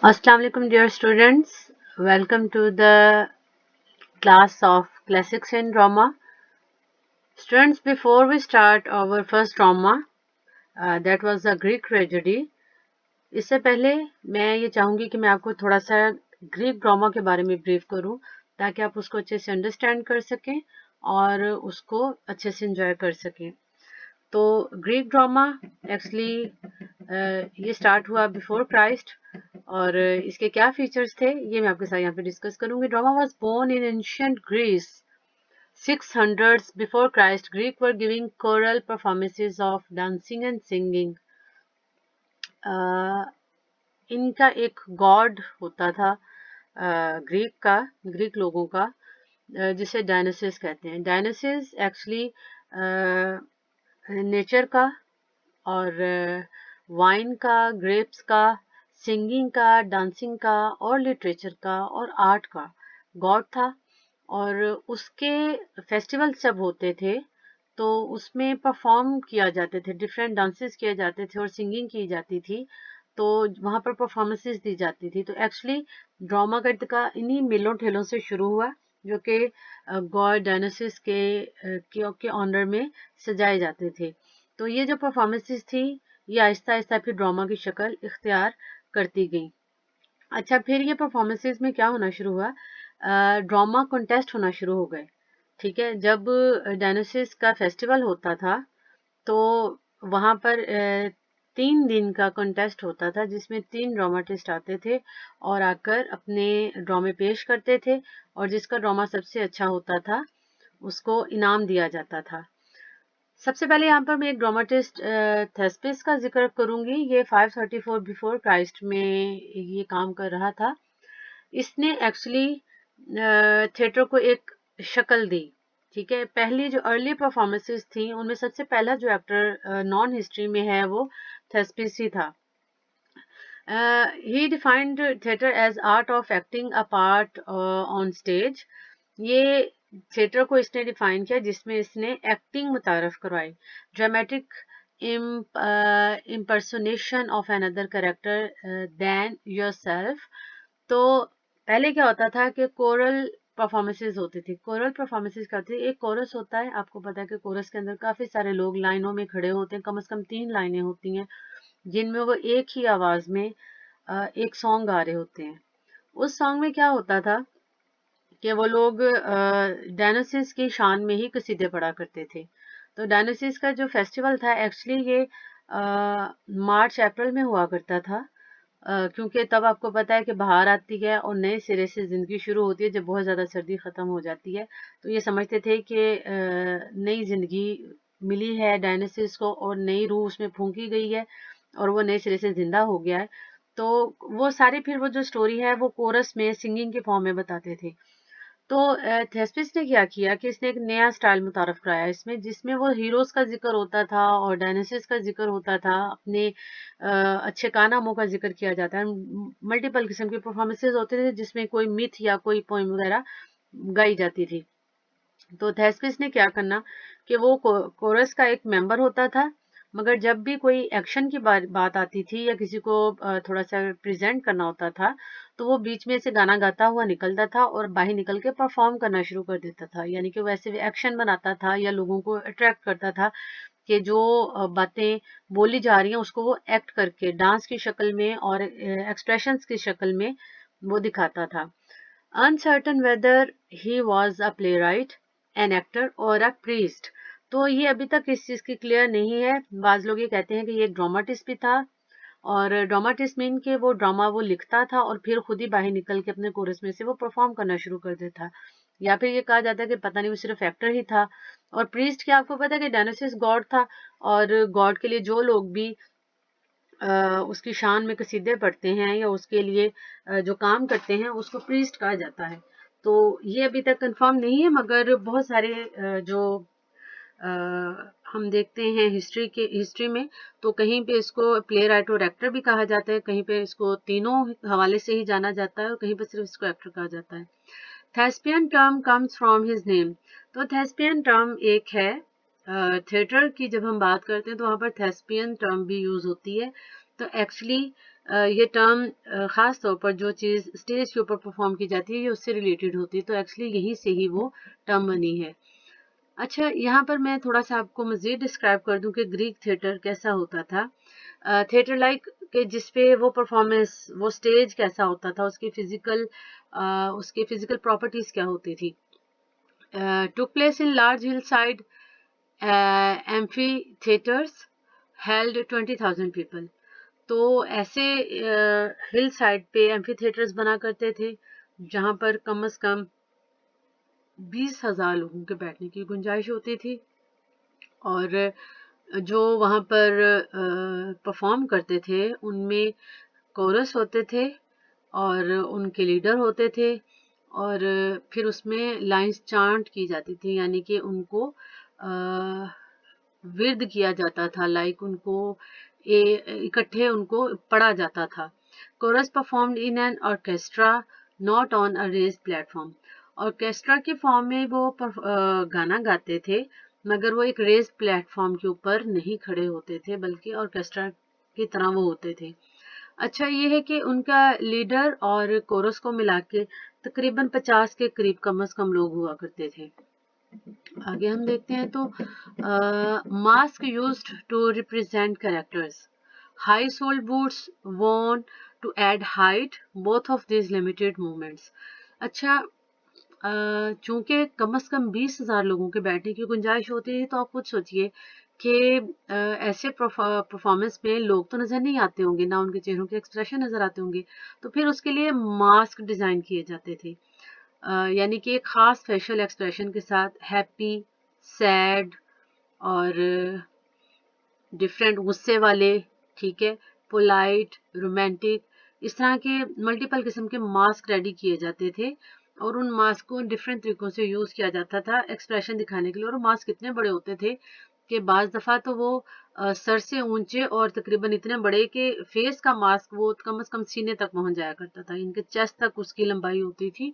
Assalamu alaikum dear students. Welcome to the class of classics in drama. Students, before we start our first drama, that was a Greek tragedy. इससे पहले मैं ये चाहूंगी कि मैं आपको थोड़ा सा ग्रीक ड्रामा के बारे में ब्रीफ करूं ताकि आप उसको अच्छे से अंडरस्टैंड कर सकें और उसको अच्छे से एंजॉय कर सकें। तो ग्रीक ड्रामा एक्चुअली ये स्टार्ट हुआ बिफोर क्राइस्ट और इसके क्या फीचर्स थे ये मैं आपके साथ यहाँ पे डिस्कस करूंगी। Drama was born in ancient Greece 600s before Christ. Greek were giving choral performances of dancing and singing. इनका एक गॉड होता था ग्रीक लोगों का, जिसे डायनासिस कहते हैं। डायनासिस एक्चुअली नेचर का और वाइन का, ग्रेप्स का, सिंगिंग का, डांसिंग का और लिटरेचर का और आर्ट का गॉड था। और उसके फेस्टिवल्स जब होते थे तो उसमें परफॉर्म किया जाते थे, डिफरेंट डांसेस किए जाते थे और सिंगिंग की जाती थी। तो वहां पर परफॉर्मेंसेस दी जाती थी। तो एक्चुअली ड्रामा का इन्हीं मेलों ठेलों से शुरू हुआ जो कि गॉड डायनासिस के ऑनर में सजाए जाते थे। तो ये जो परफॉर्मेंसेस थी ये आहिस्ता आहिस्ता फिर ड्रामा की शक्ल इख्तियार करती गई। अच्छा, फिर ये परफॉर्मेंसेस में क्या होना शुरू हुआ, ड्रामा कॉन्टेस्ट होना शुरू हो गए। ठीक है, जब डायनासिस का फेस्टिवल होता था तो वहां पर 3 दिन का कॉन्टेस्ट होता था जिसमें 3 ड्रामाटिस्ट आते थे और आकर अपने ड्रामे पेश करते थे और जिसका ड्रामा सबसे अच्छा होता था उसको इनाम दिया जाता था। सबसे पहले यहाँ पर मैं एक ड्रामाटिस्ट थेस्पिस का जिक्र करूंगी। ये 534 बिफोर क्राइस्ट में ये काम कर रहा था। इसने एक्चुअली थिएटर को एक शक्ल दी। ठीक है, पहली जो अर्ली परफॉर्मेंसेस थी उनमें सबसे पहला जो एक्टर नॉन हिस्ट्री में है वो थेस्पिस ही था। He defined theatre as art of acting a part on stage. ये थिएटर को इसने डिफाइन किया जिसमें इसने एक्टिंग मुतारफ करवाई, dramatic impersonation of another character than yourself. तो पहले क्या होता था कि कोरल परफॉर्मेंसेस होती थी। कोरल परफॉर्मेंसेस क्या होती है, एक कोरस होता है, आपको पता है कि कोरस के अंदर काफी सारे लोग लाइनों में खड़े होते हैं, कम से कम 3 लाइनें होती हैं जिनमें वो एक ही आवाज में एक सॉन्ग गा रहे होते हैं। उस सॉन्ग में क्या होता था कि वो लोग डायनासिस की शान में ही कसीदे पढ़ा करते थे। तो डायनासिस का जो फेस्टिवल था एक्चुअली ये मार्च अप्रैल में हुआ करता था, क्योंकि तब आपको पता है कि बाहर आती है और नए सिरे से जिंदगी शुरू होती है। जब बहुत ज्यादा सर्दी खत्म हो जाती है तो ये समझते थे कि नई जिंदगी मिली है डायनासिस को और नई रूह उसमें फूंकी गई है और वो नए सिरे से जिंदा हो गया है। तो वो सारी फिर वो जो स्टोरी है वो कोरस में सिंगिंग के फॉर्म में बताते थे। तो थेस्पिस ने क्या किया कि इसने एक नया स्टाइल मुतारफ कराया इसमें, जिसमें वो हीरोज का जिक्र होता था और डायनासिस का जिक्र होता था, अपने अच्छे कारनामों का जिक्र किया जाता है। मल्टीपल किस्म के परफॉर्मेंसेज होते थे जिसमें कोई मिथ या कोई पोइम वगैरह गाई जाती थी। तो थेस्पिस ने क्या करना कि वो कोरस का एक मेंबर होता था, मगर जब भी कोई एक्शन की बात आती थी या किसी को थोड़ा सा प्रेजेंट करना होता था तो वो बीच में से गाना गाता हुआ निकलता था और बाहर निकल के परफॉर्म करना शुरू कर देता था। यानी कि वैसे भी एक्शन बनाता था या लोगों को अट्रैक्ट करता था कि जो बातें बोली जा रही हैं उसको वो एक्ट करके डांस की शक्ल में और एक्सप्रेशंस की शक्ल में वो दिखाता था। uncertain whether he was a playwright, an actor or a priest। तो ये अभी तक इस चीज की क्लियर नहीं है। बाज लोग ये कहते हैं कि ये एक ड्रामाटिस्ट भी था और ड्रामाटिस्ट मीन के वो ड्रामा वो लिखता था और फिर खुद ही बाहर निकल के अपने कोरस में से वो परफॉर्म करना शुरू कर देता। या फिर ये कहा जाता है कि पता नहीं वो सिर्फ एक्टर ही था। और प्रीस्ट क्या आपको पता है कि डायनासिस गॉड था और गॉड के लिए जो लोग भी उसकी शान में कसीदे पढ़ते हैं या उसके लिए जो काम करते हैं उसको प्रीस्ट कहा जाता है। तो ये अभी तक कंफर्म नहीं है, मगर बहुत सारे जो अ, हम देखते हैं हिस्ट्री में तो कहीं पे इसको प्ले राइटर और एक्टर भी कहा जाता है, कहीं पे इसको तीनों हवाले से ही जाना जाता है और कहीं पे सिर्फ इसको एक्टर कहा जाता है। Thespian term comes from his name. तो थेस्पियन टर्म एक है, थिएटर की जब हम बात करते हैं तो वहां पर थेस्पियन टर्म भी यूज होती है। तो एक्चुअली ये टर्म ख़ास तौर पर जो चीज़ स्टेज के ऊपर परफॉर्म की जाती है ये उससे रिलेटेड होती है, तो एक्चुअली यहीं से ही वो टर्म बनी है। अच्छा, यहाँ पर मैं थोड़ा सा आपको मज़ीद डिस्क्राइब कर दूं कि ग्रीक थिएटर कैसा होता था। थिएटर लाइक के जिसपे वो परफॉर्मेंस, वो स्टेज कैसा होता था, उसकी फिजिकल प्रॉपर्टीज क्या होती थी। Took place in large hill side amphi theatres held 20,000 people. तो ऐसे हिल साइड पे एम्फी थिएटर्स बना करते थे जहाँ पर कम से कम 20,000 लोगों के बैठने की गुंजाइश होती थी। और जो वहाँ पर परफॉर्म करते थे उनमें कोरस होते थे और उनके लीडर होते थे, और फिर उसमें लाइंस चांट की जाती थी, यानी कि उनको विर्द किया जाता था, लाइक उनको इकट्ठे उनको पढ़ा जाता था। Chorus performed in an orchestra not on a raised platform. Orchestra के फॉर्म में वो गाना गाते थे, मगर वो एक रेज्ड प्लेटफॉर्म के ऊपर नहीं खड़े होते थे, बल्कि ऑर्केस्ट्रा की तरह वो होते थे। अच्छा, ये है कि उनका लीडर और कोरस को मिला के तकरीबन 50 के करीब कम से कम लोग हुआ करते थे। आगे हम देखते हैं तो mask used to represent characters, high sole boots worn to add height, both of these limited movements. अच्छा, चूंकि कम से कम 20,000 लोगों के बैठने की गुंजाइश होती है, तो आप खुद सोचिए कि ऐसे परफॉर्मेंस में लोग तो नजर नहीं आते होंगे, ना उनके चेहरों के एक्सप्रेशन नजर आते होंगे, तो फिर उसके लिए मास्क डिजाइन किए जाते थे। यानी कि एक खास फेशियल एक्सप्रेशन के साथ, हैप्पी, सैड और डिफरेंट, गुस्से वाले, ठीक है, पोलाइट, रोमांटिक, इस तरह के मल्टीपल किस्म के मास्क रेडी किए जाते थे, और उन मास्क को डिफरेंट तरीकों से यूज किया जाता था एक्सप्रेशन दिखाने के लिए। और मास्क इतने बड़े होते थे कि बाज दफा तो वो सर से ऊंचे और तकरीबन इतने बड़े कि फेस का मास्क वो कम से कम सीने तक पहुंच जाया करता था, इनके चेस्ट तक उसकी लंबाई होती थी।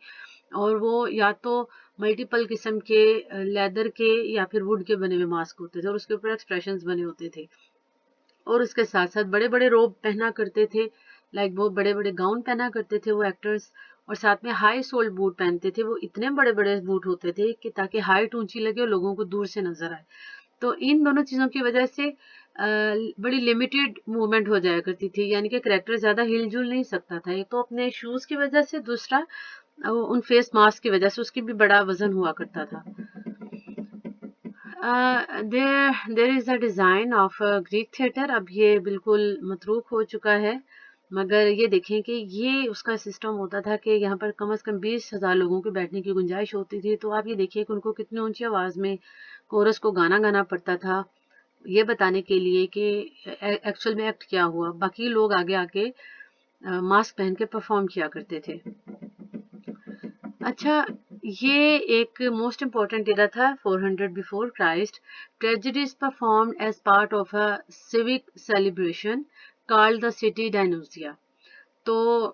और वो या तो मल्टीपल किस्म के लेदर के या फिर वुड के बने हुए मास्क होते थे, और उसके ऊपर एक्सप्रेशंस बने होते थे। और उसके साथ साथ बड़े बड़े रोब पहना करते थे, लाइक बहुत बड़े बड़े गाउन पहना करते थे वो एक्टर्स। और साथ में हाई सोल्ड बूट पहनते थे, वो इतने बड़े बड़े बूट होते थे कि ताकि हाइट ऊंची लगे और लोगों को दूर से नजर आए। तो इन दोनों चीजों की वजह से बड़ी लिमिटेड मूवमेंट हो जाया करती थी, यानी कि करेक्टर ज्यादा हिलजुल नहीं सकता था, एक तो अपने शूज की वजह से, दूसरा उन फेस मास्क की वजह से उसकी भी बड़ा वजन हुआ करता था। There is a design of Greek theatre. अब ये बिल्कुल मतरूक हो चुका है, मगर ये देखें कि ये उसका सिस्टम होता था कि यहाँ पर कम से कम 20,000 लोगों के बैठने की गुंजाइश होती थी। तो आप ये देखिए कि उनको कितनी ऊंची आवाज में कोरस को गाना गाना पड़ता था, ये बताने के लिए कि एक्चुअल में एक्ट क्या हुआ। बाकी लोग आगे आके मास्क पहन के परफॉर्म किया करते थे। अच्छा, ये एक मोस्ट इम्पॉर्टेंट एरा था 400 before Christ. Tragedies performed as part of a civic celebration called the city Dionysia. तो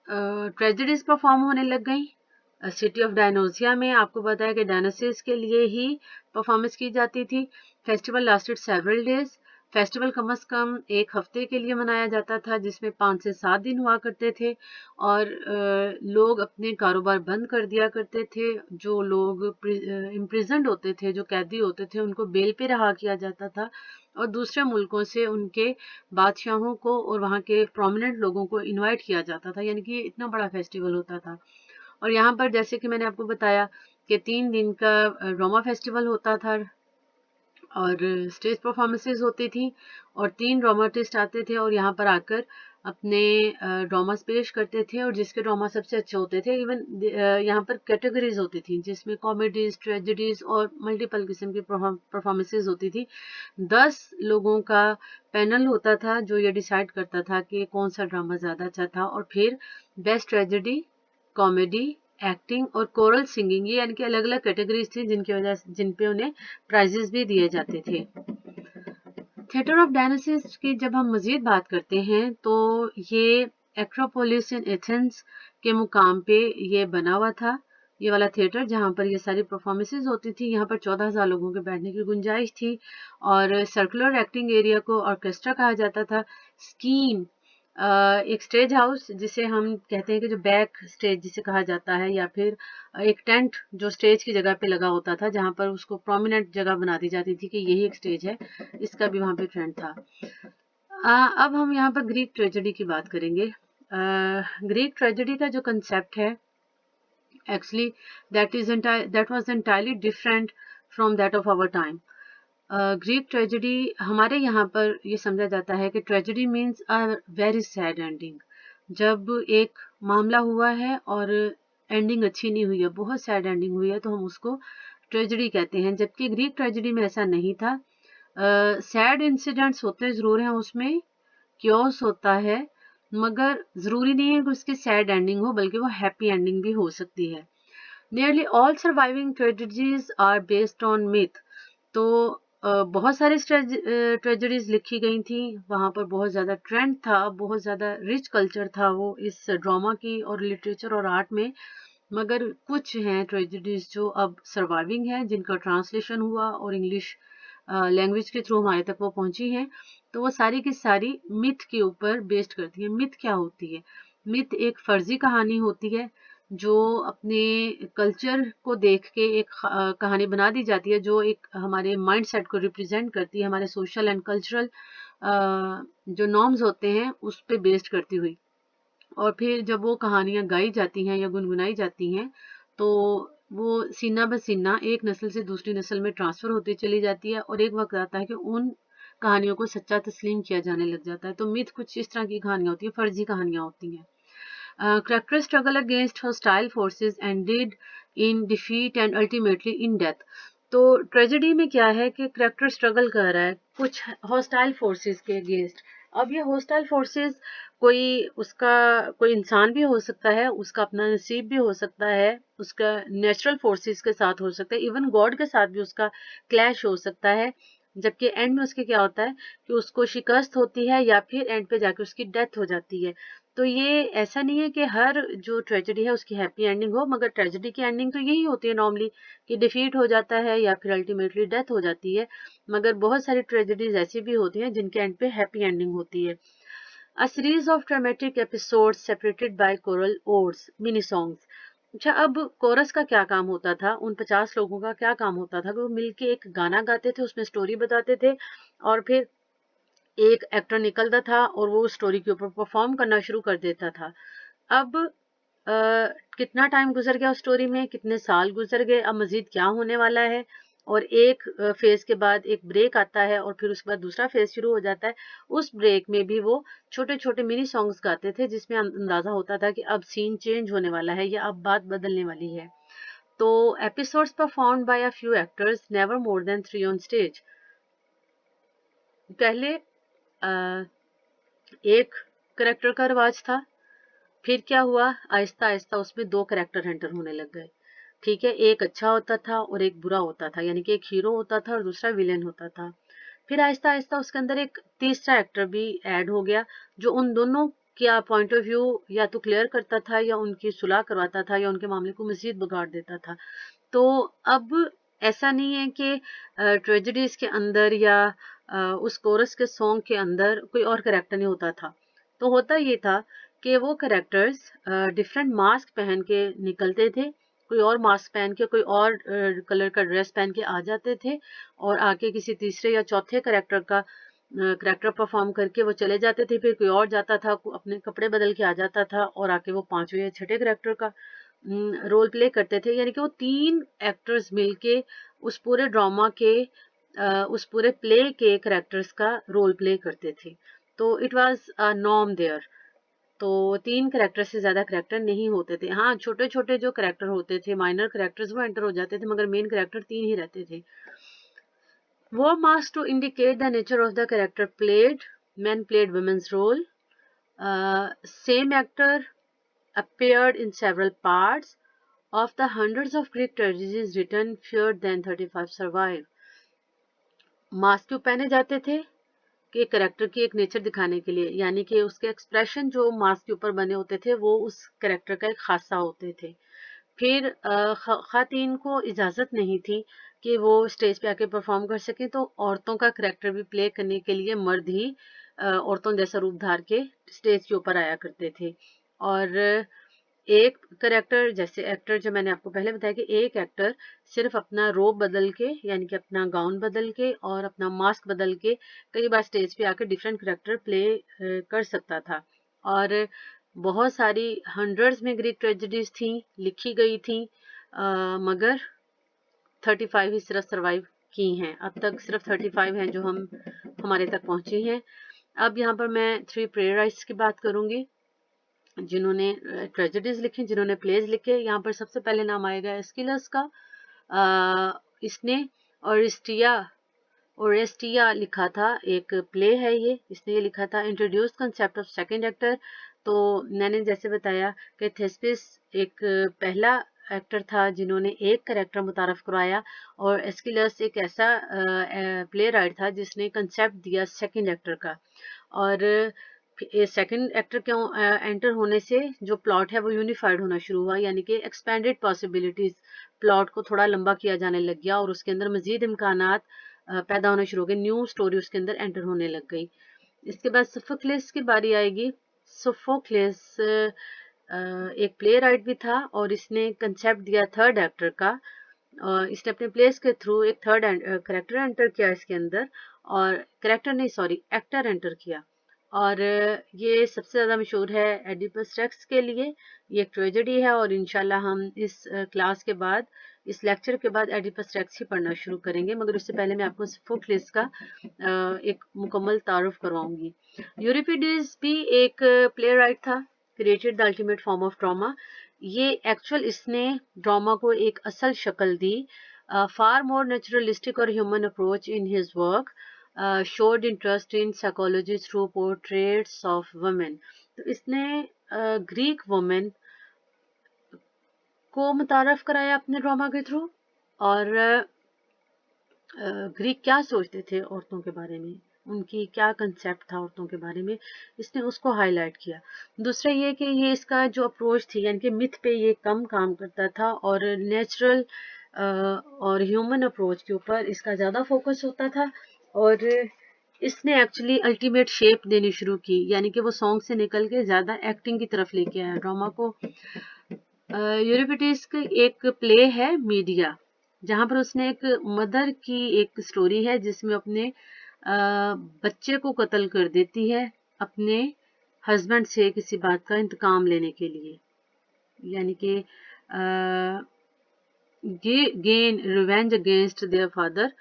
ट्रेजेडीज परफॉर्म होने लग गई सिटी ऑफ डायनोसिया में। आपको पता है कि डायनोसिस के लिए ही परफॉर्मेंस की जाती थी। Festival lasted several days. Festival कम से कम एक हफ्ते के लिए मनाया जाता था, जिसमें 5 से 7 दिन हुआ करते थे। और लोग अपने कारोबार बंद कर दिया करते थे। जो लोग इम्प्रिजन्ड होते थे, जो कैदी होते थे, उनको बेल पे रहा किया जाता था, और दूसरे मुल्कों से उनके बादशाहों को और वहाँ के प्रोमिनेंट लोगों को इनवाइट किया जाता था। यानी कि ये इतना बड़ा फेस्टिवल होता था। और यहाँ पर जैसे कि मैंने आपको बताया कि 3 दिन का ड्रामा फेस्टिवल होता था, और स्टेज परफॉर्मेंसेज होती थी, और 3 ड्रामाटिस्ट आते थे और यहाँ पर आकर अपने ड्रामास पेश करते थे, और जिसके ड्रामा सबसे अच्छे होते थे। इवन यहाँ पर कैटेगरीज होती थी, जिसमें कॉमेडीज, ट्रेजेडीज और मल्टीपल किस्म की परफॉर्मेंसेज होती थी। 10 लोगों का पैनल होता था जो ये डिसाइड करता था कि कौन सा ड्रामा ज्यादा अच्छा था, और फिर बेस्ट ट्रेजेडी, कॉमेडी, एक्टिंग और कोरल सिंगिंग, ये यानी कि अलग अलग कैटेगरीज थी जिनकी वजह से, जिन पे उन्हें प्राइजेस भी दिए जाते थे। थिएटर ऑफ डायनासिस की जब हम मजीद बात करते हैं तो ये एक्रोपोलिस इन एथेंस के मुकाम पे ये बना हुआ था, ये वाला थिएटर जहाँ पर ये सारी परफॉर्मेंसेज होती थी। यहाँ पर 14,000 लोगों के बैठने की गुंजाइश थी, और सर्कुलर एक्टिंग एरिया को ऑर्केस्ट्रा कहा जाता था। स्कीन एक स्टेज हाउस जिसे हम कहते हैं कि जो बैक स्टेज जिसे कहा जाता है, या फिर एक टेंट जो स्टेज की जगह पे लगा होता था, जहां पर उसको प्रोमिनेंट जगह बना दी जाती थी कि यही एक स्टेज है, इसका भी वहां पे ट्रेंड था। अब हम यहाँ पर ग्रीक ट्रेजेडी की बात करेंगे। ग्रीक ट्रेजेडी का जो कंसेप्ट है, actually that was entirely different from that of our time. Greek tragedy हमारे यहाँ पर ये समझा जाता है कि tragedy means a very sad ending. जब एक मामला हुआ है और एंडिंग अच्छी नहीं हुई है, बहुत सैड एंडिंग हुई है, तो हम उसको ट्रेजेडी कहते हैं। जबकि ग्रीक ट्रेजेडी में ऐसा नहीं था। सैड इंसिडेंट्स होते जरूर हैं उसमें, क्योस होता है, मगर जरूरी नहीं है कि उसकी सैड एंडिंग हो, बल्कि वो हैप्पी एंडिंग भी हो सकती है। Nearly all surviving tragedies are based on myth. तो बहुत सारी ट्रेजेडीज लिखी गई थी, वहां पर बहुत ज्यादा ट्रेंड था, बहुत ज्यादा रिच कल्चर था वो इस ड्रामा की और लिटरेचर और आर्ट में। मगर कुछ हैं ट्रेजेडीज जो अब सर्वाइविंग हैं, जिनका ट्रांसलेशन हुआ और इंग्लिश लैंग्वेज के थ्रू हमारे तक वो पहुंची हैं। तो वो सारी की सारी मिथ के ऊपर बेस्ड करती है। मिथ क्या होती है? मिथ एक फर्जी कहानी होती है जो अपने कल्चर को देख के एक कहानी बना दी जाती है, जो एक हमारे माइंड सेट को रिप्रेजेंट करती है, हमारे सोशल एंड कल्चरल जो नॉर्म्स होते हैं उस पे बेस्ड करती हुई। और फिर जब वो कहानियां गाई जाती हैं या गुनगुनाई जाती हैं, तो वो सीना ब सीना एक नस्ल से दूसरी नस्ल में ट्रांसफर होती चली जाती है, और एक वक्त आता है कि उन कहानियों को सच्चा तस्लीम किया जाने लग जाता है। तो मिथ कुछ इस तरह की कहानियां होती है, फर्जी कहानियां होती हैं। Characters struggle against hostile forces ended in defeat and ultimately in death. तो ट्रेजेडी में क्या है कि करेक्टर स्ट्रगल कर रहा है कुछ हॉस्टाइल फोर्सेस के अगेंस्ट। अब ये हॉस्टाइल फोर्सेस कोई उसका कोई इंसान भी हो सकता है, उसका अपना नसीब भी हो सकता है, उसका नेचुरल फोर्सेस के साथ हो सकता है, इवन गॉड के साथ भी उसका क्लैश हो सकता है। जबकि एंड में उसके क्या होता है कि उसको शिकस्त होती है या फिर एंड पे जाके उसकी डेथ हो जाती है। तो ये ऐसा नहीं है कि हर जो ट्रेजेडी है उसकी हैप्पी एंडिंग हो, मगर ट्रेजेडी की एंडिंग तो यही होती है नॉर्मली कि डिफीट हो जाता है या फिर अल्टीमेटली डेथ हो जाती है। मगर बहुत सारी ट्रेजेडीज ऐसी भी होती हैं जिनके एंड पे हैप्पी एंडिंग होती है। A series of dramatic episodes separated by coral odds mini songs. अच्छा, अब कोरस का क्या काम होता था? उन 50 लोगों का क्या काम होता था कि वो मिलके एक गाना गाते थे, उसमें स्टोरी बताते थे, और फिर एक एक्टर निकलता था और वो स्टोरी के ऊपर परफॉर्म करना शुरू कर देता था। अब कितना टाइम गुजर गया उस स्टोरी में, कितने साल गुजर गए, अब मजीद क्या होने वाला है, और एक फेज के बाद एक ब्रेक आता है और फिर उसके बाद दूसरा फेज शुरू हो जाता है। उस ब्रेक में भी वो छोटे छोटे मिनी सॉन्ग्स गाते थे, जिसमें अंदाजा होता था कि अब सीन चेंज होने वाला है या अब बात बदलने वाली है। तो episodes performed by a few actors, never more than 3 on stage. पहले एक करेक्टर का रिवाज था, फिर क्या हुआ, आहिस्ता आहिस्ता उसमें 2 करेक्टर एंटर होने लग गए। ठीक है, एक अच्छा होता था और एक बुरा होता था, यानी कि एक हीरो होता था और दूसरा विलेन होता था। फिर आहिस्ता आहिस्ता उसके अंदर एक तीसरा एक्टर भी ऐड हो गया, जो उन दोनों का पॉइंट ऑफ व्यू या तो क्लियर करता था, या उनकी सुलह करवाता था, या उनके मामले को मजीद बिगाड़ देता था। तो अब ऐसा नहीं है कि ट्रेजेडीज के अंदर या उस कोरस के सॉन्ग के अंदर कोई और करेक्टर नहीं होता था। तो होता ये था कि वो करेक्टर्स डिफरेंट मास्क पहन के निकलते थे, कोई और मास्क पहन के, कोई और कलर का ड्रेस पहन के आ जाते थे, और आके किसी तीसरे या चौथे करेक्टर परफॉर्म करके वो चले जाते थे। फिर कोई और जाता था, अपने कपड़े बदल के आ जाता था, और आके वो पांचवें या छठे करेक्टर का रोल प्ले करते थे। यानी कि वो 3 एक्टर्स मिलके उस पूरे ड्रामा के उस पूरे प्ले के करेक्टर्स का रोल प्ले करते थे। तो it was a norm there. तो 3 करेक्टर से ज्यादा करेक्टर नहीं होते थे। हाँ, छोटे छोटे जो करेक्टर होते थे, माइनर करेक्टर्स, वो एंटर हो जाते थे, मगर मेन करेक्टर 3 ही रहते थे। Wore masks to indicate the nature of the character played. Men played women's role. Same actor appeared in several parts. Of the hundreds of Greek tragedies written, fewer than 35 survive. Mask क्यों पहने जाते थे? कि character की एक nature दिखाने के लिए, यानी कि उसके एक्सप्रेशन जो मास्क के ऊपर बने होते थे वो उस करेक्टर का एक खासा होते थे। फिर खातीन को इजाज़त नहीं थी कि वो स्टेज पे आके परफॉर्म कर सकें, तो औरतों का करेक्टर भी प्ले करने के लिए मर्द ही औरतों जैसा रूप धार के स्टेज के ऊपर आया करते थे। और एक करेक्टर, जैसे एक्टर जो मैंने आपको पहले बताया कि एक एक्टर सिर्फ अपना रोब बदल के, यानी कि अपना गाउन बदल के और अपना मास्क बदल के कई बार स्टेज पे आकर डिफरेंट करेक्टर प्ले कर सकता था। और बहुत सारी हंड्रेड्स में ग्रीक ट्रेजेडीज थी, लिखी गई थी, मगर 35 ही सिर्फ सर्वाइव की हैं। अब तक सिर्फ 35 हैं जो हमारे तक पहुंची हैं। अब यहाँ पर मैं 3 प्लेराइट्स की बात करूंगी जिन्होंने ट्रेजेडीज लिखी, जिन्होंने प्लेज लिखे। यहाँ पर सबसे पहले नाम आएगा एस्किलस का। इसने ओरेस्टिया लिखा था, एक प्ले है ये, इसने ये लिखा था। Introduce concept of second actor, तो मैंने जैसे बताया कि थेस्पिस एक पहला एक्टर था जिन्होंने एक करेक्टर मुतारफ करवाया, और एस्किलस एक ऐसा प्ले राइट था जिसने कंसेप्ट दिया सेकंड एक्टर का। और सेकंड एक्टर क्यों एंटर होने से जो प्लॉट है वो यूनिफाइड होना शुरू हुआ, यानी कि एक्सपेंडेड पॉसिबिलिटीज, प्लॉट को थोड़ा लंबा किया जाने लग गया और उसके अंदर मजीद इम्कानात पैदा होना शुरू हो गए, न्यू स्टोरी उसके अंदर एंटर होने लग गई। इसके बाद सोफोक्लेस की बारी आएगी। सोफोक्लेस एक प्ले राइट भी था और इसने कंसेप्ट दिया थर्ड एक्टर का। इसने अपने प्लेस के थ्रू एक थर्ड करेक्टर एंटर किया इसके अंदर, और करेक्टर नहीं, सॉरी, एक्टर एंटर किया। और ये सबसे ज़्यादा मशहूर है एडिपस रेक्स के लिए। ये एक ट्रेजेडी है और इंशाल्लाह हम इस क्लास के बाद, इस लेक्चर के बाद एडिपस रेक्स ही पढ़ना शुरू करेंगे, मगर उससे पहले मैं आपको सोफोक्लिस का एक मुकम्मल तारुफ करवाऊंगी। यूरिपिडीज भी एक प्ले राइट था, created the ultimate form of drama. ये एक्चुअल इसने ड्रामा को एक असल शक्ल दी। फार मोर नेचुरलिस्टिक और human approach in his work, showed interest in psychology through portraits of women। तो इसने ग्रीक वुमेन को मुतारफ कराया अपने ड्रामा के थ्रू, और ग्रीक क्या सोचते थे औरतों के बारे में, उनकी क्या कंसेप्ट था औरतों के बारे में, इसने उसको हाईलाइट किया। दूसरा ये कि ये इसका जो अप्रोच थी, यानी कि मिथ पे ये कम काम करता था और नेचुरल और ह्यूमन अप्रोच के ऊपर इसका ज़्यादा फोकस होता था। और इसने एक्चुअली अल्टीमेट शेप देनी शुरू की, यानी कि वो सॉन्ग से निकल के ज़्यादा एक्टिंग की तरफ लेके आया ड्रामा को। यूरिपिडीज की एक प्ले है मीडिया, जहाँ पर उसने एक मदर की एक स्टोरी है जिसमें अपने बच्चे को कत्ल कर देती है अपने हस्बैंड से किसी बात का इंतकाम लेने के लिए, यानी कि gain revenge against their father.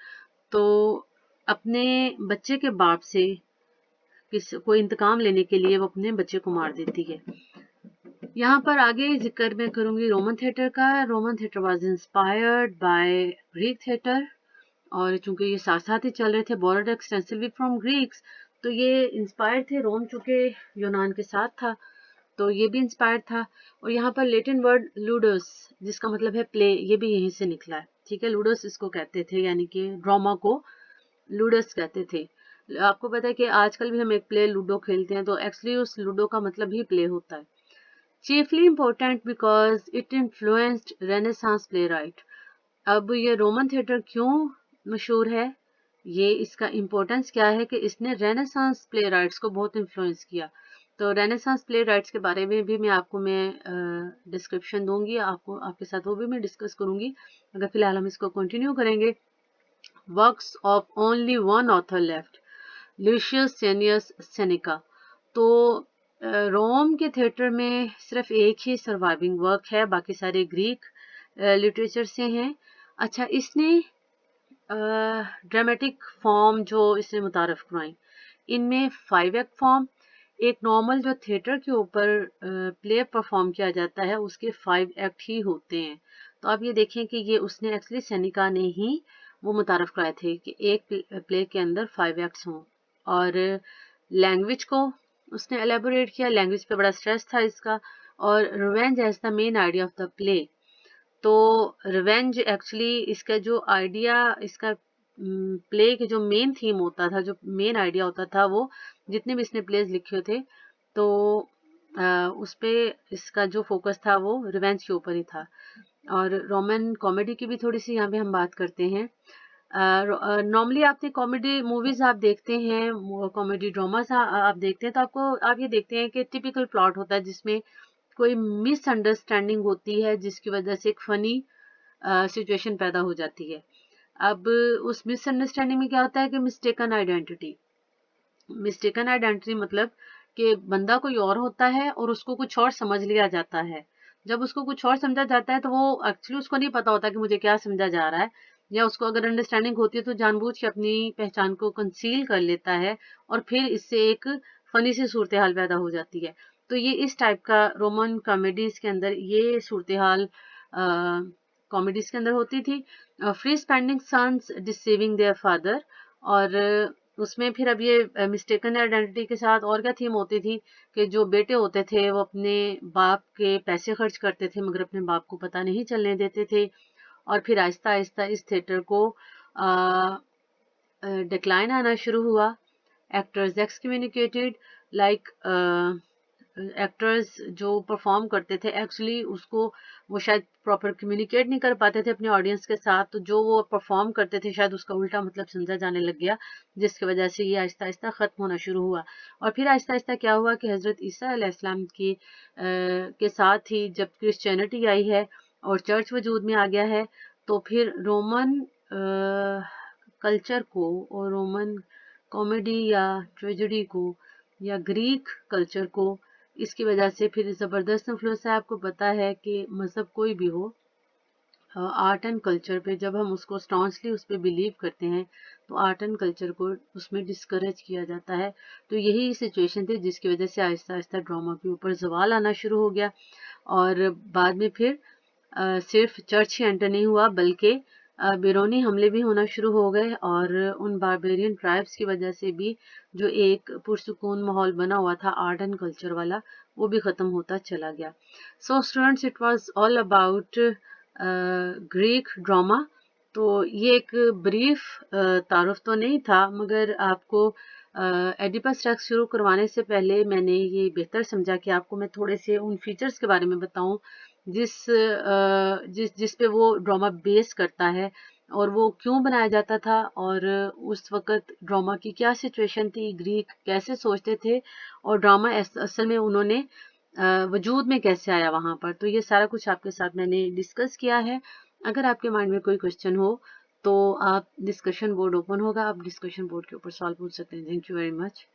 तो अपने बच्चे के बाप से कोई इंतकाम लेने के लिए वो अपने बच्चे को मार देती है। यहाँ पर आगे जिक्र मैं करूंगी रोमन थिएटर का। Roman theatre was inspired by Greek theatre, और चूंकि ये साथ साथ ही चल रहे थे, बोरोड एक्सटेंसिवली फ्रॉम ग्रीक्स, तो ये इंस्पायर्ड थे। रोम चूंकि यूनान के साथ था तो ये भी इंस्पायर्ड था। और यहाँ पर लेटिन वर्ड लूडोस, जिसका मतलब है प्ले, ये भी यहीं से निकला है। ठीक है, लूडोस इसको कहते थे, यानी कि ड्रामा को लूडोस कहते थे। आपको पता है कि आजकल भी हम एक प्ले लूडो खेलते हैं, तो एक्चुअली उस लूडो का मतलब ही प्ले होता है। chiefly important because it influenced Renaissance playwright। अब ये रोमन थिएटर क्यों मशहूर है, ये इसका इम्पोर्टेंस क्या है कि इसने रेनेसांस प्ले राइट्स को बहुत इन्फ्लुएंस किया। तो रेनेसांस प्ले राइट्स के बारे में भी मैं डिस्क्रिप्शन दूंगी आपको, आपके साथ वो भी मैं डिस्कस करूंगी। अगर फिलहाल हम इसको कंटिन्यू करेंगे। Works of only one author left, Lucius Annaeus Seneca. तो रोम के थिएटर में सिर्फ एक ही सर्वाइविंग वर्क है, बाकी सारे ग्रीक लिटरेचर से हैं। अच्छा, इसने ड्रामेटिक फॉर्म जो इसने मुतारफ करवाई, इनमें 5 एक्ट फॉर्म, एक नॉर्मल जो थिएटर के ऊपर प्ले परफॉर्म किया जाता है उसके 5 एक्ट ही होते हैं। तो आप ये देखें कि ये उसने एक्चुअली सेनिका ने ही वो मुतारफ कराए थे कि एक प्ले के अंदर 5 एक्ट्स हों। और लैंग्वेज को उसने एलेबोरेट किया, लैंग्वेज पे बड़ा स्ट्रेस था इसका। और revenge as the main idea of the play, तो रिवेंज एक्चुअली इसका जो आइडिया, इसका प्ले के जो मेन थीम होता था, जो मेन आइडिया होता था, वो जितने भी इसने प्लेज लिखे थे तो उस पे इसका जो फोकस था वो रिवेंज के ऊपर ही था। और रोमन कॉमेडी की भी थोड़ी सी यहाँ पे हम बात करते हैं। नॉर्मली आपने कॉमेडी मूवीज आप देखते हैं, कॉमेडी ड्रामास आप देखते हैं, तो आप ये देखते हैं कि टिपिकल प्लॉट होता है जिसमें कोई मिसअंडरस्टैंडिंग होती है जिसकी वजह से एक फनी सिचुएशन पैदा हो जाती है। अब उस मिसअंडरस्टैंडिंग में क्या होता है कि मिस्टेकन आइडेंटिटी मतलब कि बंदा कोई और होता है और उसको कुछ और समझ लिया जाता है। जब उसको कुछ और समझा जाता है तो वो एक्चुअली उसको नहीं पता होता कि मुझे क्या समझा जा रहा है, या उसको अगर अंडरस्टैंडिंग होती है तो जानबूझ के अपनी पहचान को कंसील कर लेता है और फिर इससे एक फनी सी सूरत हाल पैदा हो जाती है। तो ये इस टाइप का रोमन कॉमेडीज के अंदर ये सूरत हाल कॉमेडीज के अंदर होती थी। Free spending sons deceiving their father, और उसमें फिर अब ये मिस्टेकन आइडेंटिटी के साथ और क्या थीम होती थी कि जो बेटे होते थे वो अपने बाप के पैसे खर्च करते थे मगर अपने बाप को पता नहीं चलने देते थे, और फिर आहिस्ता आहिस्ता इस थिएटर को डिक्लाइन आना शुरू हुआ। एक्टर्स एक्सकम्युनिकेटेड, लाइक एक्टर्स जो परफॉर्म करते थे एक्चुअली उसको वो शायद प्रॉपर कम्युनिकेट नहीं कर पाते थे अपने ऑडियंस के साथ, तो जो वो परफॉर्म करते थे शायद उसका उल्टा मतलब समझा जाने लग गया, जिसकी वजह से ये आहिस्ता आहिस्ता ख़त्म होना शुरू हुआ। और फिर आहिस्ता आहिस्ता क्या हुआ कि हज़रत ईसा अलैहिस्सलाम की के साथ ही जब क्रिश्चियनिटी आई है और चर्च वजूद में आ गया है, तो फिर रोमन कल्चर को और रोमन कॉमेडी या ट्रेजेडी को या ग्रीक कल्चर को, इसकी वजह से फिर ज़बरदस्त इन्फ्लुएंस है। आपको पता है कि मज़हब कोई भी हो, आर्ट एंड कल्चर पे जब हम उसको स्टॉन्चली उस पर बिलीव करते हैं तो आर्ट एंड कल्चर को उसमें डिस्करेज किया जाता है। तो यही सिचुएशन थी जिसकी वजह से आहिस्ता आहिस्ता ड्रामा के ऊपर जवाल आना शुरू हो गया, और बाद में फिर सिर्फ चर्च ही एंटर नहीं हुआ बल्कि बेरोनी हमले भी होना शुरू हो गए, और उन बारबेरियन ट्राइब्स की वजह से भी जो एक पुरसुकून माहौल बना हुआ था आर्ट एंड कल्चर वाला, वो भी ख़त्म होता चला गया। So students, it was all about Greek drama. तो ये एक ब्रीफ तारुफ तो नहीं था, मगर आपको एडिपस टैक्स शुरू करवाने से पहले मैंने ये बेहतर समझा कि आपको मैं थोड़े से उन फीचर्स के बारे में बताऊं जिस पे वो ड्रामा बेस करता है, और वो क्यों बनाया जाता था, और उस वक़्त ड्रामा की क्या सिचुएशन थी, ग्रीक कैसे सोचते थे, और ड्रामा असल में उन्होंने वजूद में कैसे आया वहाँ पर। तो ये सारा कुछ आपके साथ मैंने डिस्कस किया है। अगर आपके माइंड में कोई क्वेश्चन हो तो आप डिस्कशन बोर्ड ओपन होगा, आप डिस्कशन बोर्ड के ऊपर सवाल पूछ सकते हैं। Thank you very much.